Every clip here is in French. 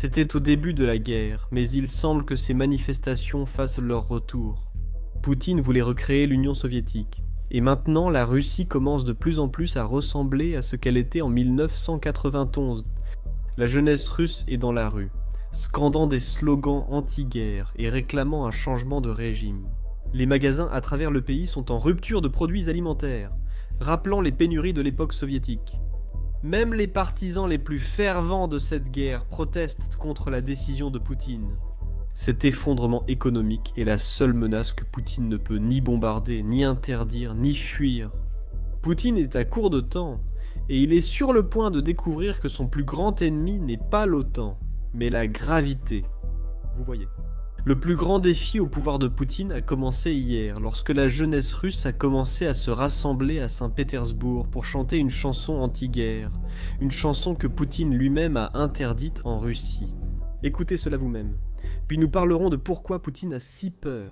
C'était au début de la guerre, mais il semble que ces manifestations fassent leur retour. Poutine voulait recréer l'Union soviétique. Et maintenant, la Russie commence de plus en plus à ressembler à ce qu'elle était en 1991. La jeunesse russe est dans la rue, scandant des slogans anti-guerre et réclamant un changement de régime. Les magasins à travers le pays sont en rupture de produits alimentaires, rappelant les pénuries de l'époque soviétique. Même les partisans les plus fervents de cette guerre protestent contre la décision de Poutine. Cet effondrement économique est la seule menace que Poutine ne peut ni bombarder, ni interdire, ni fuir. Poutine est à court de temps, et il est sur le point de découvrir que son plus grand ennemi n'est pas l'OTAN, mais la gravité. Vous voyez. Le plus grand défi au pouvoir de Poutine a commencé hier, lorsque la jeunesse russe a commencé à se rassembler à Saint-Pétersbourg pour chanter une chanson anti-guerre, une chanson que Poutine lui-même a interdite en Russie. Écoutez cela vous-même, puis nous parlerons de pourquoi Poutine a si peur.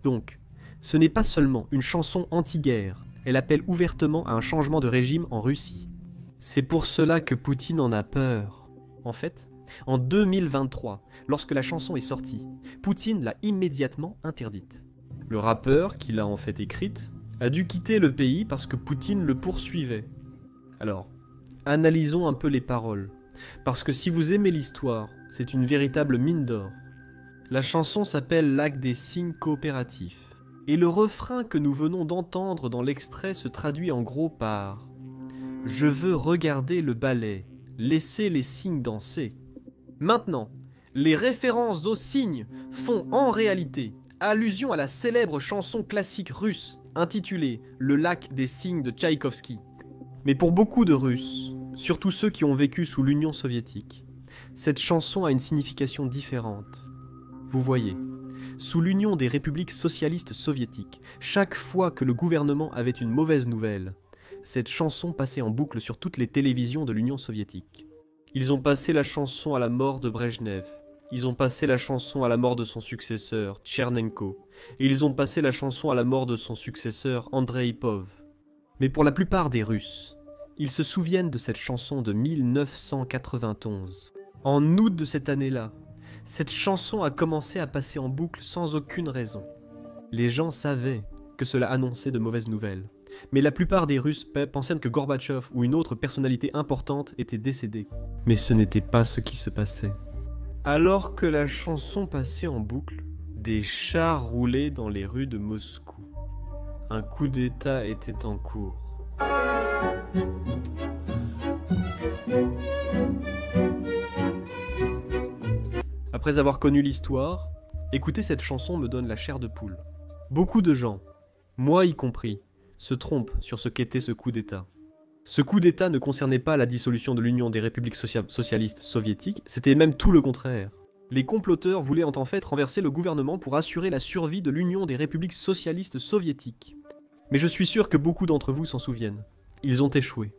Donc, ce n'est pas seulement une chanson anti-guerre, elle appelle ouvertement à un changement de régime en Russie. C'est pour cela que Poutine en a peur. En fait, en 2023, lorsque la chanson est sortie, Poutine l'a immédiatement interdite. Le rappeur, qui l'a en fait écrite, a dû quitter le pays parce que Poutine le poursuivait. Alors, analysons un peu les paroles, parce que si vous aimez l'histoire, c'est une véritable mine d'or. La chanson s'appelle L'acte des signes coopératifs, et le refrain que nous venons d'entendre dans l'extrait se traduit en gros par « Je veux regarder le ballet, laisser les signes danser ». Maintenant, les références aux signes font en réalité allusion à la célèbre chanson classique russe intitulée « Le lac des signes » de Tchaïkovski. Mais pour beaucoup de Russes, surtout ceux qui ont vécu sous l'Union soviétique, cette chanson a une signification différente. Vous voyez, sous l'Union des républiques socialistes soviétiques, chaque fois que le gouvernement avait une mauvaise nouvelle, cette chanson passait en boucle sur toutes les télévisions de l'Union soviétique. Ils ont passé la chanson à la mort de Brejnev, ils ont passé la chanson à la mort de son successeur, Tchernenko, et ils ont passé la chanson à la mort de son successeur, Andreïpov. Mais pour la plupart des Russes, ils se souviennent de cette chanson de 1991. En août de cette année-là, cette chanson a commencé à passer en boucle sans aucune raison. Les gens savaient que cela annonçait de mauvaises nouvelles, mais la plupart des Russes pensaient que Gorbatchev ou une autre personnalité importante était décédée. Mais ce n'était pas ce qui se passait. Alors que la chanson passait en boucle, des chars roulaient dans les rues de Moscou. Un coup d'État était en cours. Après avoir connu l'histoire, écouter cette chanson me donne la chair de poule. Beaucoup de gens, moi y compris, se trompent sur ce qu'était ce coup d'État. Ce coup d'État ne concernait pas la dissolution de l'Union des républiques socialistes soviétiques, c'était même tout le contraire. Les comploteurs voulaient en fait renverser le gouvernement pour assurer la survie de l'Union des républiques socialistes soviétiques. Mais je suis sûr que beaucoup d'entre vous s'en souviennent. Ils ont échoué.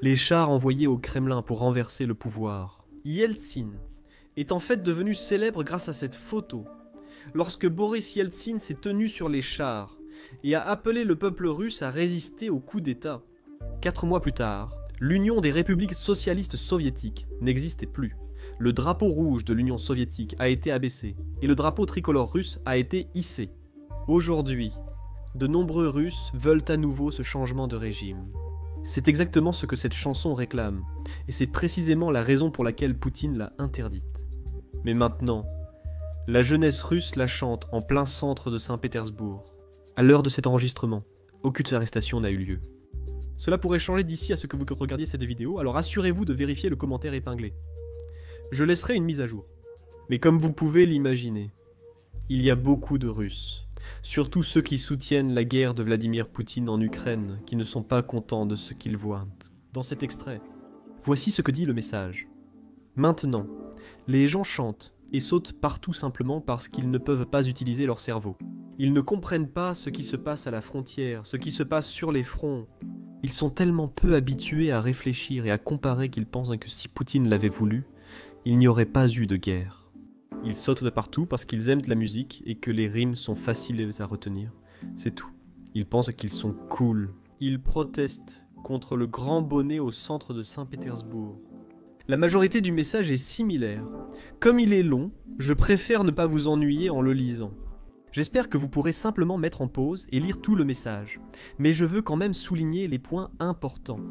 Les chars envoyés au Kremlin pour renverser le pouvoir. Yeltsin est en fait devenu célèbre grâce à cette photo. Lorsque Boris Yeltsin s'est tenu sur les chars et a appelé le peuple russe à résister au coup d'État. 4 mois plus tard, l'Union des républiques socialistes soviétiques n'existait plus. Le drapeau rouge de l'Union soviétique a été abaissé et le drapeau tricolore russe a été hissé. Aujourd'hui, de nombreux Russes veulent à nouveau ce changement de régime. C'est exactement ce que cette chanson réclame, et c'est précisément la raison pour laquelle Poutine l'a interdite. Mais maintenant, la jeunesse russe la chante en plein centre de Saint-Pétersbourg. À l'heure de cet enregistrement, aucune arrestation n'a eu lieu. Cela pourrait changer d'ici à ce que vous regardiez cette vidéo, alors assurez-vous de vérifier le commentaire épinglé. Je laisserai une mise à jour. Mais comme vous pouvez l'imaginer, Il y a beaucoup de Russes, surtout ceux qui soutiennent la guerre de Vladimir Poutine en Ukraine, qui ne sont pas contents de ce qu'ils voient. Dans cet extrait, voici ce que dit le message. Maintenant, les gens chantent et sautent partout simplement parce qu'ils ne peuvent pas utiliser leur cerveau. Ils ne comprennent pas ce qui se passe à la frontière, ce qui se passe sur les fronts. Ils sont tellement peu habitués à réfléchir et à comparer qu'ils pensent que si Poutine l'avait voulu, il n'y aurait pas eu de guerre. Ils sautent de partout parce qu'ils aiment de la musique et que les rimes sont faciles à retenir. C'est tout. Ils pensent qu'ils sont cool. Ils protestent contre le grand bonnet au centre de Saint-Pétersbourg. La majorité du message est similaire. Comme il est long, je préfère ne pas vous ennuyer en le lisant. J'espère que vous pourrez simplement mettre en pause et lire tout le message. Mais je veux quand même souligner les points importants.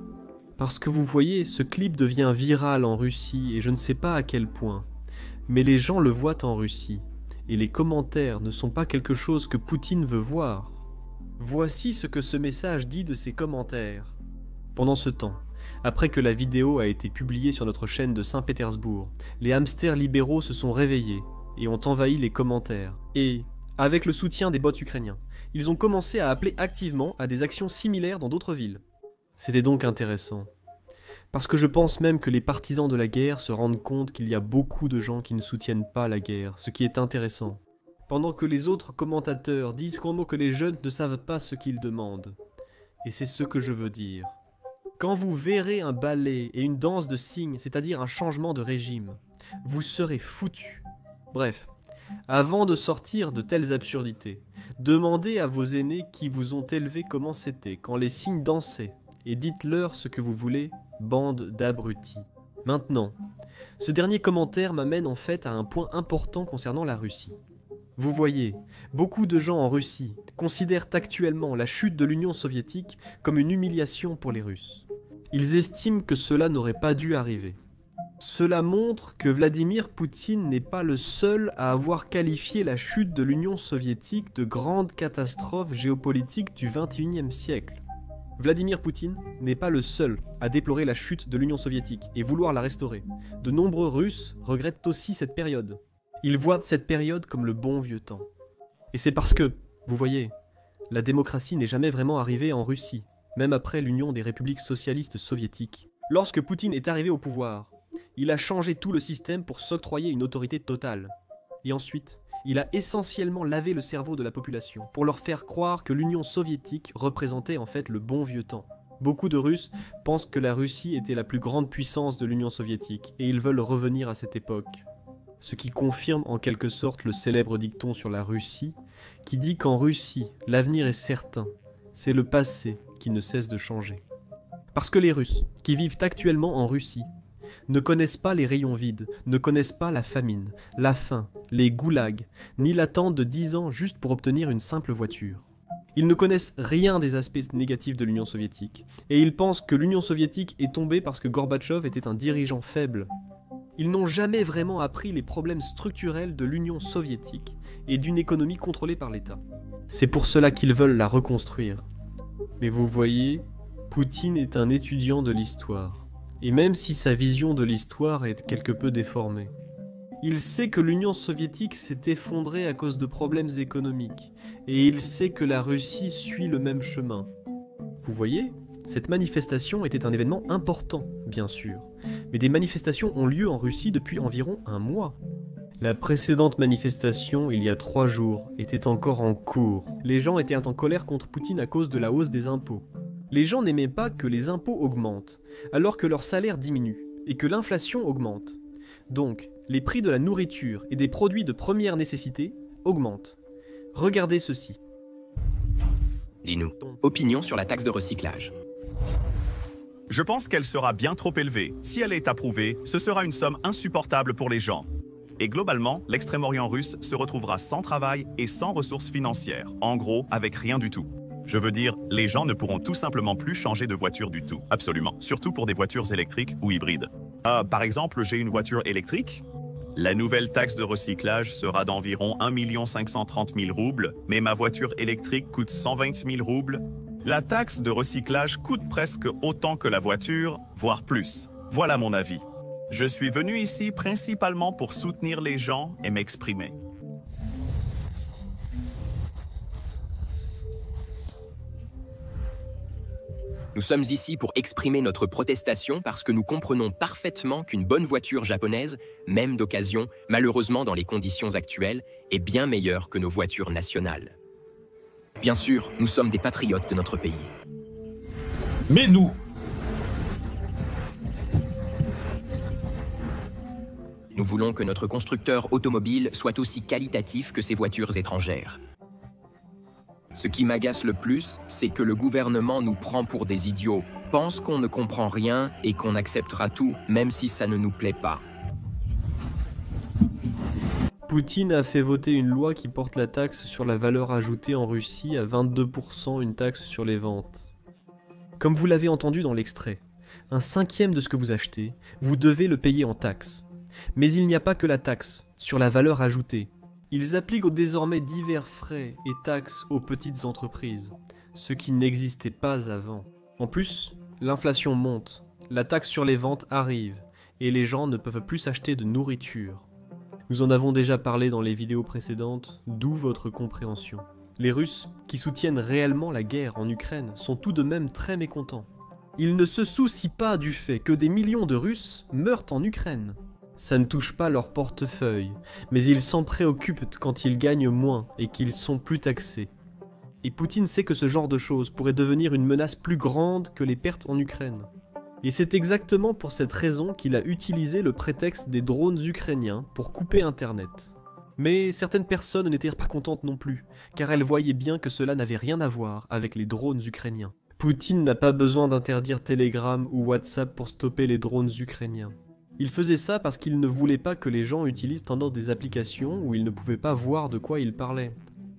Parce que vous voyez, ce clip devient viral en Russie et je ne sais pas à quel point. Mais les gens le voient en Russie. Et les commentaires ne sont pas quelque chose que Poutine veut voir. Voici ce que ce message dit de ses commentaires. Pendant ce temps, après que la vidéo a été publiée sur notre chaîne de Saint-Pétersbourg, les hamsters libéraux se sont réveillés et ont envahi les commentaires. Et, avec le soutien des bots ukrainiens, ils ont commencé à appeler activement à des actions similaires dans d'autres villes. C'était donc intéressant. Parce que je pense même que les partisans de la guerre se rendent compte qu'il y a beaucoup de gens qui ne soutiennent pas la guerre, ce qui est intéressant. Pendant que les autres commentateurs disent qu'en mot que les jeunes ne savent pas ce qu'ils demandent. Et c'est ce que je veux dire. Quand vous verrez un ballet et une danse de signes, c'est-à-dire un changement de régime, vous serez foutus. Bref, avant de sortir de telles absurdités, demandez à vos aînés qui vous ont élevé comment c'était quand les signes dansaient, et dites-leur ce que vous voulez, bande d'abrutis. Maintenant, ce dernier commentaire m'amène en fait à un point important concernant la Russie. Vous voyez, beaucoup de gens en Russie considèrent actuellement la chute de l'Union soviétique comme une humiliation pour les Russes. Ils estiment que cela n'aurait pas dû arriver. Cela montre que Vladimir Poutine n'est pas le seul à avoir qualifié la chute de l'Union soviétique de grande catastrophe géopolitique du XXIe siècle. Vladimir Poutine n'est pas le seul à déplorer la chute de l'Union soviétique et vouloir la restaurer. De nombreux Russes regrettent aussi cette période. Ils voient cette période comme le bon vieux temps. Et c'est parce que, vous voyez, la démocratie n'est jamais vraiment arrivée en Russie, même après l'union des républiques socialistes soviétiques. Lorsque Poutine est arrivé au pouvoir, il a changé tout le système pour s'octroyer une autorité totale. Et ensuite, il a essentiellement lavé le cerveau de la population pour leur faire croire que l'Union soviétique représentait en fait le bon vieux temps. Beaucoup de Russes pensent que la Russie était la plus grande puissance de l'Union soviétique et ils veulent revenir à cette époque. Ce qui confirme en quelque sorte le célèbre dicton sur la Russie qui dit qu'en Russie, l'avenir est certain, c'est le passé qui ne cesse de changer. Parce que les Russes, qui vivent actuellement en Russie, ne connaissent pas les rayons vides, ne connaissent pas la famine, la faim, les goulags, ni l'attente de 10 ans juste pour obtenir une simple voiture. Ils ne connaissent rien des aspects négatifs de l'Union soviétique, et ils pensent que l'Union soviétique est tombée parce que Gorbatchev était un dirigeant faible. Ils n'ont jamais vraiment appris les problèmes structurels de l'Union soviétique et d'une économie contrôlée par l'État. C'est pour cela qu'ils veulent la reconstruire. Mais vous voyez, Poutine est un étudiant de l'histoire. Et même si sa vision de l'histoire est quelque peu déformée, il sait que l'Union soviétique s'est effondrée à cause de problèmes économiques, et il sait que la Russie suit le même chemin. Vous voyez, cette manifestation était un événement important, bien sûr, mais des manifestations ont lieu en Russie depuis environ un mois. La précédente manifestation, il y a 3 jours, était encore en cours. Les gens étaient en colère contre Poutine à cause de la hausse des impôts. Les gens n'aimaient pas que les impôts augmentent, alors que leur salaire diminue, et que l'inflation augmente. Donc, les prix de la nourriture et des produits de première nécessité augmentent. Regardez ceci. Dis-nous, opinion sur la taxe de recyclage. Je pense qu'elle sera bien trop élevée. Si elle est approuvée, ce sera une somme insupportable pour les gens. Et globalement, l'extrême-orient russe se retrouvera sans travail et sans ressources financières. En gros, avec rien du tout. Je veux dire, les gens ne pourront tout simplement plus changer de voiture du tout. Absolument. Surtout pour des voitures électriques ou hybrides. Par exemple, j'ai une voiture électrique. La nouvelle taxe de recyclage sera d'environ 1 530 000 roubles, mais ma voiture électrique coûte 120 000 roubles. La taxe de recyclage coûte presque autant que la voiture, voire plus. Voilà mon avis. Je suis venu ici principalement pour soutenir les gens et m'exprimer. Nous sommes ici pour exprimer notre protestation parce que nous comprenons parfaitement qu'une bonne voiture japonaise, même d'occasion, malheureusement dans les conditions actuelles, est bien meilleure que nos voitures nationales. Bien sûr, nous sommes des patriotes de notre pays. Mais nous, Nous voulons que notre constructeur automobile soit aussi qualitatif que ces voitures étrangères. Ce qui m'agace le plus, c'est que le gouvernement nous prend pour des idiots, pense qu'on ne comprend rien et qu'on acceptera tout, même si ça ne nous plaît pas. Poutine a fait voter une loi qui porte la taxe sur la valeur ajoutée en Russie à 22%, une taxe sur les ventes. Comme vous l'avez entendu dans l'extrait, 1/5 de ce que vous achetez, vous devez le payer en taxe. Mais il n'y a pas que la taxe sur la valeur ajoutée. Ils appliquent désormais divers frais et taxes aux petites entreprises, ce qui n'existait pas avant. En plus, l'inflation monte, la taxe sur les ventes arrive, et les gens ne peuvent plus s'acheter de nourriture. Nous en avons déjà parlé dans les vidéos précédentes, d'où votre compréhension. Les Russes, qui soutiennent réellement la guerre en Ukraine, sont tout de même très mécontents. Ils ne se soucient pas du fait que des millions de Russes meurent en Ukraine. Ça ne touche pas leur portefeuille, mais ils s'en préoccupent quand ils gagnent moins et qu'ils sont plus taxés. Et Poutine sait que ce genre de choses pourrait devenir une menace plus grande que les pertes en Ukraine. Et c'est exactement pour cette raison qu'il a utilisé le prétexte des drones ukrainiens pour couper Internet. Mais certaines personnes n'étaient pas contentes non plus, car elles voyaient bien que cela n'avait rien à voir avec les drones ukrainiens. Poutine n'a pas besoin d'interdire Telegram ou WhatsApp pour stopper les drones ukrainiens. Il faisait ça parce qu'il ne voulait pas que les gens utilisent tendance des applications où ils ne pouvaient pas voir de quoi ils parlaient.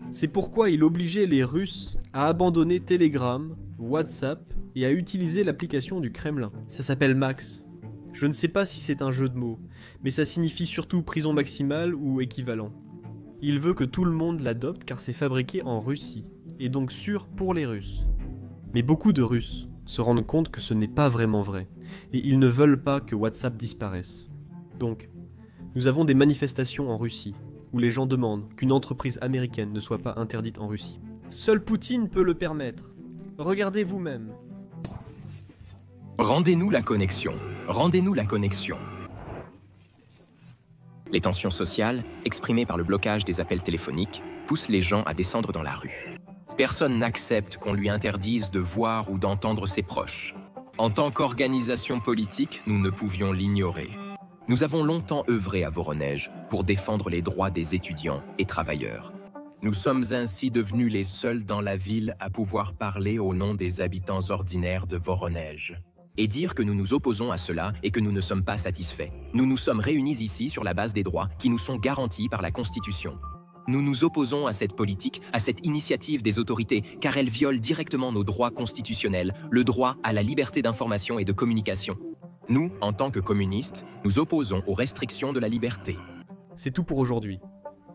C'est pourquoi il obligeait les Russes à abandonner Telegram, WhatsApp et à utiliser l'application du Kremlin. Ça s'appelle Max. Je ne sais pas si c'est un jeu de mots, mais ça signifie surtout prison maximale ou équivalent. Il veut que tout le monde l'adopte car c'est fabriqué en Russie, et donc sûr pour les Russes. Mais beaucoup de Russes se rendent compte que ce n'est pas vraiment vrai, et ils ne veulent pas que WhatsApp disparaisse. Donc, nous avons des manifestations en Russie, où les gens demandent qu'une entreprise américaine ne soit pas interdite en Russie. Seul Poutine peut le permettre. Regardez vous-même. Rendez-nous la connexion. Rendez-nous la connexion. Les tensions sociales, exprimées par le blocage des appels téléphoniques, poussent les gens à descendre dans la rue. Personne n'accepte qu'on lui interdise de voir ou d'entendre ses proches. En tant qu'organisation politique, nous ne pouvions l'ignorer. Nous avons longtemps œuvré à Voronezh pour défendre les droits des étudiants et travailleurs. Nous sommes ainsi devenus les seuls dans la ville à pouvoir parler au nom des habitants ordinaires de Voronezh. Et dire que nous nous opposons à cela et que nous ne sommes pas satisfaits. Nous nous sommes réunis ici sur la base des droits qui nous sont garantis par la Constitution. Nous nous opposons à cette politique, à cette initiative des autorités, car elle viole directement nos droits constitutionnels, le droit à la liberté d'information et de communication. Nous, en tant que communistes, nous opposons aux restrictions de la liberté. C'est tout pour aujourd'hui.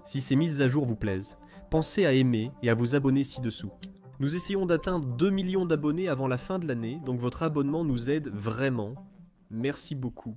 Si ces mises à jour vous plaisent, pensez à aimer et à vous abonner ci-dessous. Nous essayons d'atteindre 2 millions d'abonnés avant la fin de l'année, donc votre abonnement nous aide vraiment. Merci beaucoup.